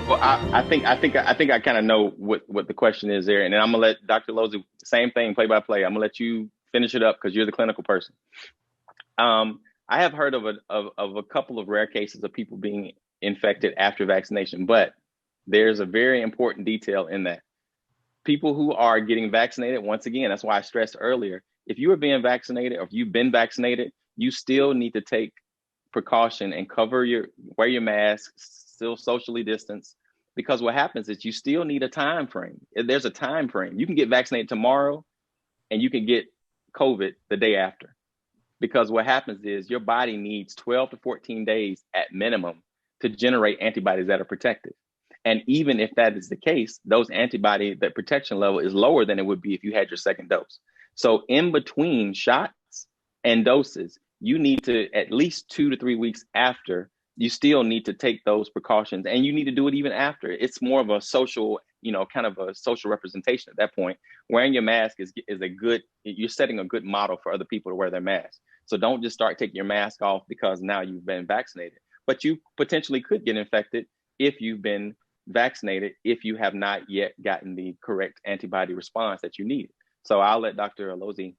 Well, I think I kind of know what the question is there, and then I'm gonna let Dr. Lozy, same thing, play by play. I'm gonna let you finish it up because you're the clinical person. I have heard of a couple of rare cases of people being infected after vaccination, but there's a very important detail in that. People who are getting vaccinated, once again, that's why I stressed earlier, if you are being vaccinated or if you've been vaccinated, you still need to take precaution and wear your mask, still socially distance, because what happens is you still need a time frame. There's a time frame. You can get vaccinated tomorrow and you can get COVID the day after, because what happens is your body needs 12 to 14 days at minimum to generate antibodies that are protective. And even if that is the case, that protection level is lower than it would be if you had your second dose. So in between shots and doses, you need to, at least 2 to 3 weeks after, you still need to take those precautions, and you need to do it even after. It's more of a social, kind of a social representation at that point. Wearing your mask is a good, you're setting a good model for other people to wear their mask. So don't just start taking your mask off because now you've been vaccinated. But you potentially could get infected if you've been vaccinated, if you have not yet gotten the correct antibody response that you need. So I'll let Dr. Alozi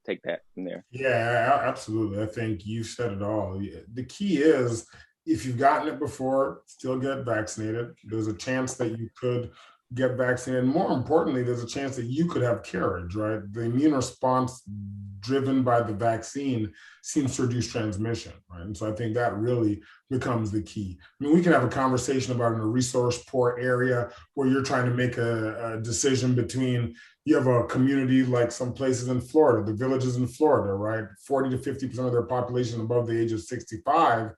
take that from there. Yeah, absolutely. I think you said it all. The key is if you've gotten it before, still get vaccinated. There's a chance that you could get vaccinated. More importantly, there's a chance that you could have carriage, right? The immune response driven by the vaccine seems to reduce transmission, right? And so I think that really becomes the key. I mean, we can have a conversation about in a resource poor area where you're trying to make a decision between, you have a community like some places in Florida, the villages in Florida, right? 40 to 50% of their population above the age of 65.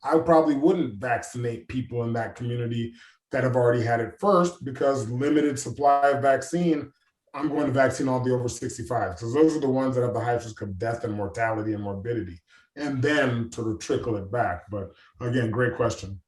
I probably wouldn't vaccinate people in that community that have already had it first, because limited supply of vaccine, I'm going to vaccine all the over 65 because those are the ones that have the highest risk of death and mortality and morbidity, and then sort of trickle it back. But again, great question.